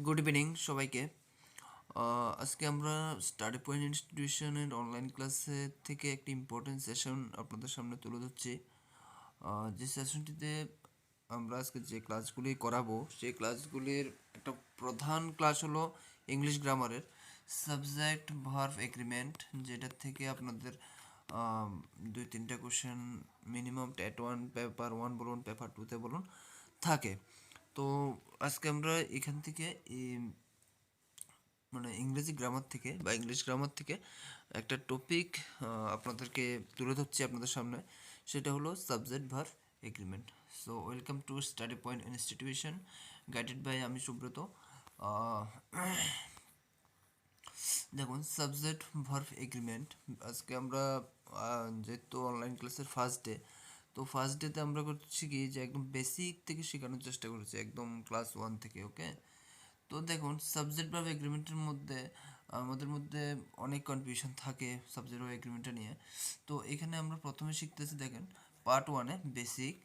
Good evening সবাইকে। আজকে আমরা স্টাডি পয়েন্ট ইনস্টিটিউশনের অনলাইন ক্লাসে থেকে একটি ইম্পর্টেন্ট সেশন আপনাদের সামনে তুলে ধরছি। যে সেশনটিতে আমরা আজকে যে ক্লাসগুলি করাবো সেই ক্লাসগুলির একটা প্রধান ক্লাস হলো ইংলিশ গ্রামারের সাবজেক্ট ভার্ব এগ্রিমেন্ট, যেটার থেকে আপনাদের 2-3টা কোশ্চেন মিনিমাম টেট 1 পেপার 1 বলুন পেপার 2তে বলুন থাকে। তো আজকে আমরা এখান থেকে মানে ইংরেজি গ্রামার থেকে বা ইংলিশ গ্রামার থেকে একটা টপিক আপনাদেরকে তুলে ধরছি আপনাদের সামনে, সেটা হলো subject verb agreement. So welcome to study point institution, guided by আমি সুব্রত। আহ, দেখুন, সাবজেক্ট ভার্ব এগ্রিমেন্ট আজকে আমরা যেহেতু অনলাইন ক্লাসের ফার্স্ট ডে, তো ফার্স্ট ডেতে আমরা করছি কি যে একদম বেসিক থেকে শেখানোর চেষ্টা করেছি, একদম ক্লাস 1 থেকে। ওকে, তো দেখুন সাবজেক্ট ভার্ব এগ্রিমেন্টের মধ্যে আমাদের মধ্যে অনেক কনফিউশন থাকে সাবজেক্ট ভার্ব এগ্রিমেন্টটা নিয়ে। তো এখানে আমরা প্রথমে শিখতেছি, দেখেন পার্ট 1-এ বেসিক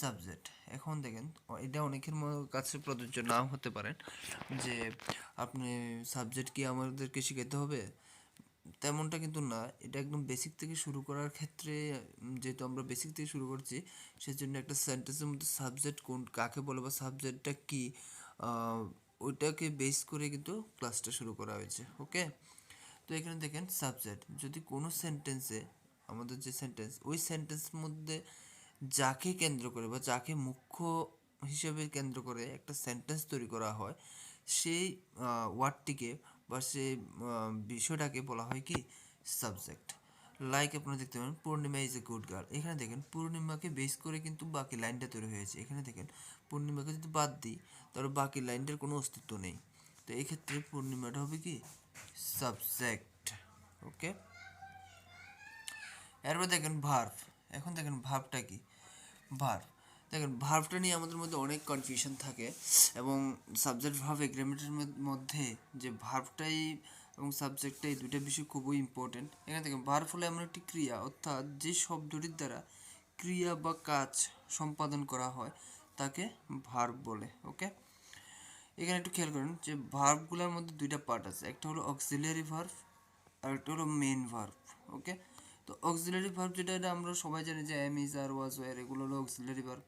সাবজেক্ট। এখন দেখেন এটা অনেকের কাছে প্রযোজ্য নাও হতে পারেন যে আপনি সাবজেক্ট কি আমাদেরকে শিখাতে হবে, তেমনটা কিন্তু না। এটা একদম বেসিক থেকে শুরু করার ক্ষেত্রে যেহেতু আমরা বেসিক থেকে শুরু করছি, সেজন্য একটা সেন্টেন্সের মধ্যে সাবজেক্ট কোন কাকে বলে বা সাবজেক্টটা কি, ওইটাকে বেস করে কিন্তু ক্লাসটা শুরু করা হয়েছে। ওকে, তো এখানে দেখেন সাবজেক্ট, যদি কোনো সেন্টেন্সে আমাদের যে সেন্টেন্স, ওই সেন্টেন্সের মধ্যে যাকে কেন্দ্র করে বা যাকে মুখ্য হিসেবে কেন্দ্র করে একটা সেন্টেন্স তৈরি করা হয়, সেই ওয়ার্ডটিকে বা সেই বিষয়টাকে বলা হয় কি সাবজেক্ট। লাইক আপনারা দেখতে পারেন পূর্ণিমা ইজ এ গুড গার্ল। এখানে দেখেন পূর্ণিমাকে বেস করে কিন্তু বাকি লাইনটা তৈরি হয়েছে। এখানে দেখেন পূর্ণিমাকে যদি বাদ দিই তাহলে বাকি লাইনটার কোনো অস্তিত্ব নেই। তো এই ক্ষেত্রে পূর্ণিমাটা হবে কি সাবজেক্ট। ওকে, এরপর দেখেন ভার্ব। এখন দেখেন ভার্বটা কি। ভার্ব, দেখেন ভার্বটা নিয়ে আমাদের মধ্যে অনেক কনফিউশন থাকে, এবং সাবজেক্ট ভার্ব এগ্রিমেন্টের মধ্যে যে ভার্বটাই এবং সাবজেক্টটাই দুইটা বিষয় খুবই ইম্পর্টেন্ট। এখানে দেখেন ভার্ব হলে এমন একটি ক্রিয়া, অর্থাৎ যে শব্দটির দ্বারা ক্রিয়া বা কাজ সম্পাদন করা হয় তাকে ভার্ব বলে। ওকে, এখানে একটু খেয়াল করেন যে ভার্বগুলোর মধ্যে দুইটা পার্ট আছে, একটা হলো অক্সিলিয়ারি ভার্ব আর একটা হলো মেইন ভার্ব। ওকে, তো অক্সিলারি ভার্ব যেটা, এটা আমরা সবাই জানি যে am is are was were, এগুলো হলো অক্সিলারি ভার্ব।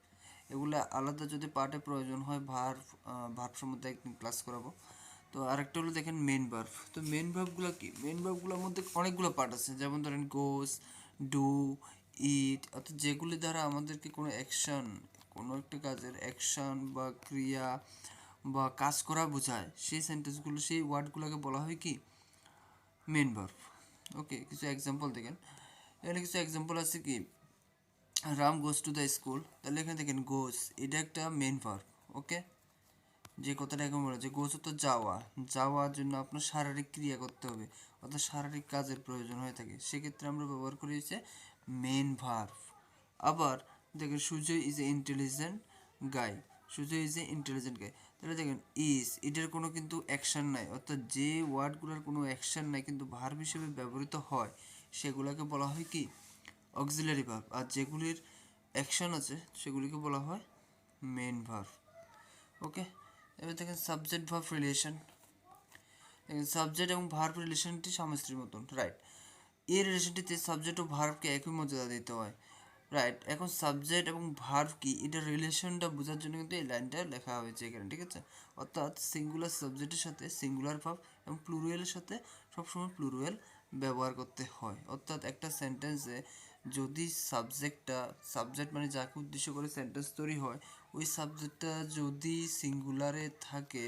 এগুলো আলাদা যদি পার্টে প্রয়োজন হয় ভার্ব সম্বন্ধে একদিন ক্লাস করাবো। তো আরেকটা হলো দেখেন মেন ভার্ব। তো মেন ভার্বগুলো কি, মেন ভার্বগুলোর মধ্যে অনেকগুলো পার্ট আছে, যেমন ধরেন গোস, ডু, ইট, অর্থাৎ যেগুলি দ্বারা আমাদেরকে কোনো অ্যাকশন, কোনো একটা কাজের অ্যাকশন বা ক্রিয়া বা কাজ করা বোঝায়, সেই সেন্টেন্সগুলো সেই ওয়ার্ডগুলোকে বলা হয় কি মেন ভার্ব। ওকে, কিছু এক্সাম্পল দেখেন, এখানে কিছু এক্সাম্পল আছে কি Ram goes to the school. তাহলে এখানে দেখেন গোস, এটা একটা মেন ভার্ব। ওকে, যে কথাটা এখন বলা যে গোস তো যাওয়া, যাওয়ার জন্য আপনার শারীরিক ক্রিয়া করতে হবে, অর্থাৎ শারীরিক কাজের প্রয়োজন হয়ে থাকে, সেক্ষেত্রে আমরা ব্যবহার করি হচ্ছে মেন ভার্ব। আবার দেখেন Sujoy is a intelligent guy, Sujoy is a intelligent guy. তাহলে দেখেন ইজ, এটার কোনো কিন্তু অ্যাকশন নাই, অর্থাৎ যে ওয়ার্ডগুলোর কোনো অ্যাকশন নাই কিন্তু ভার্ব হিসেবে ব্যবহৃত হয় সেগুলোকে বলা হয় কি অক্সিলারি ভার্ব, আর যেগুলির অ্যাকশন আছে সেগুলিকে বলা হয় মেন ভার্ব। ওকে, এবার দেখেন সাবজেক্ট ভার্ব রিলেশন। দেখেন সাবজেক্ট এবং ভার্ব রিলেশনটি স্বামী স্ত্রীর মতন, রাইট। এই রিলেশনটিতে সাবজেক্ট ও ভার্বকে একই মর্যাদা দিতে হয়, রাইট। এখন সাবজেক্ট এবং ভার্ব কি, এটা রিলেশনটা বোঝার জন্য কিন্তু এই লাইনটা লেখা হয়েছে এখানে, ঠিক আছে। অর্থাৎ সিঙ্গুলার সাবজেক্টের সাথে সিঙ্গুলার ভার্ব এবং প্লুরালের সাথে সবসময় প্লুরাল ব্যবহার করতে হয়। অর্থাৎ একটা সেন্টেন্সে যদি সাবজেক্ট মানে যাকে উদ্দেশ্য করে সেন্টেন্স তৈরি হয়, ওই সাবজেক্টটা যদি সিঙ্গুলারে থাকে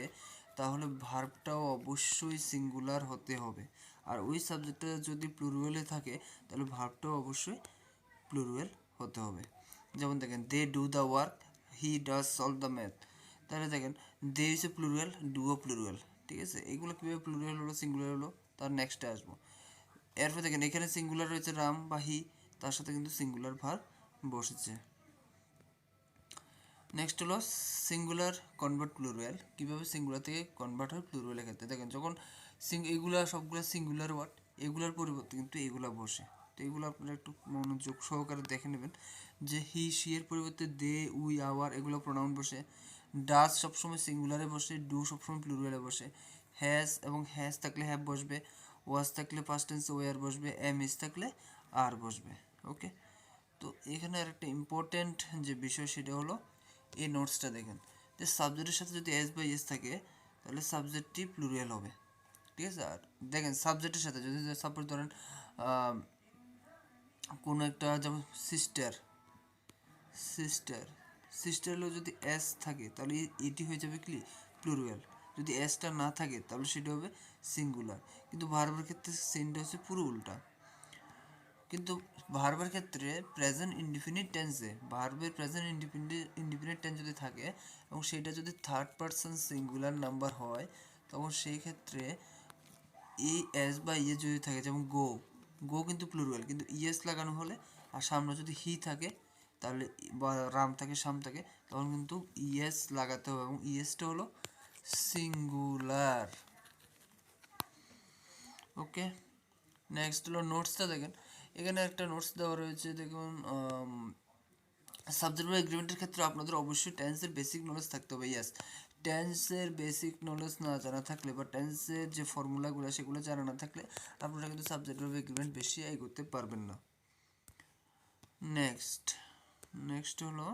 তাহলে ভার্বটাও অবশ্যই সিঙ্গুলার হতে হবে, আর ওই সাবজেক্টটা যদি প্লুরালে থাকে তাহলে ভার্বটাও অবশ্যই প্লুরাল হতে হবে। যেমন দেখেন they do the work, he does solve the math. তাহলে দেখেন দে হচ্ছে প্লুরাল, ডুও প্লুরাল, ঠিক আছে। এগুলো কীভাবে প্লুরাল হলো সিঙ্গুলার হলো তার নেক্সটে আসবো। এরপর দেখেন এখানে সিঙ্গুলার রয়েছে রাম বা হি, তার সাথে কিন্তু সিঙ্গুলার ভার্ব বসেছে। নেক্সট হলো সিঙ্গুলার কনভার্ট প্লুরাল। কীভাবে সিঙ্গুলার থেকে কনভার্ট হয় প্লুরালের ক্ষেত্রে, দেখেন যখন এগুলা সবগুলো সিঙ্গুলার ওয়ার্ড, এগুলার পরিবর্তে কিন্তু এগুলা বসে। তো এগুলো আপনারা একটু মনোযোগ সহকারে দেখে নেবেন যে হি সি এর পরিবর্তে দে, উই, আওয়ার এগুলো প্রোনাউন বসে। ডাজ সবসময় সিঙ্গুলারে বসে, ডু সবসময় প্লুরালে বসে। হ্যাজ এবং হ্যাজ থাকলে হ্যাভ বসবে, ওয়াজ থাকলে পাস্ট টেন্সে ওয়ার বসবে, এম ইজ থাকলে আর বসবে। ওকে, তো এখানে আর একটা ইম্পর্টেন্ট যে বিষয় সেটা হলো এই নোটসটা দেখেন, যে সাবজেক্টের সাথে যদি এস বা এস থাকে তাহলে সাবজেক্টটি প্লুরাল হবে। ঠিক আছে, আর দেখেন সাবজেক্টের সাথে যদি সাপোজ ধরেন কোনো একটা, যেমন সিস্টার, সিস্টার সিস্টারেও যদি এস থাকে তাহলে এটি হয়ে যাবে কি প্লুরাল, যদি এসটা না থাকে তাহলে সেটা হবে সিঙ্গুলার। কিন্তু ভার্বের ক্ষেত্রে সিনটা হচ্ছে পুরো উল্টা। কিন্তু ভার্বের ক্ষেত্রে প্রেজেন্ট ইনডিফিনিট টেন্সে, ভার্বের প্রেজেন্ট ইনডিফিনিট টেন্স যদি থাকে এবং সেটা যদি থার্ড পারসন সিঙ্গুলার নাম্বার হয়, তখন সেই ক্ষেত্রে এই এস বা ইয়ে যদি থাকে, যেমন গো, গো কিন্তু প্লুরাল, কিন্তু ইএস লাগানো হলে আর সামনে যদি হি থাকে তাহলে, বা রাম থাকে, শাম থাকে, তখন কিন্তু ইএস লাগাতে হবে এবং ইএসটা হলো সিঙ্গুলার। ওকে, নেক্সট হলো নোটসটা দেখেন, এখানে একটা নোটস দেওয়া রয়েছে। দেখুন, সাবজেক্ট বা এগ্রিমেন্টের ক্ষেত্রে আপনাদের অবশ্যই টেন্সের বেসিক নলেজ থাকতে হবে। ইয়াস, টেন্সের বেসিক নলেজ না জানা থাকলে বা টেন্সের যে ফর্মুলাগুলো সেগুলো জানা না থাকলে আপনারা কিন্তু সাবজেক্ট বা এগ্রিমেন্ট বেশি এগোতে পারবেন না। নেক্সট হলো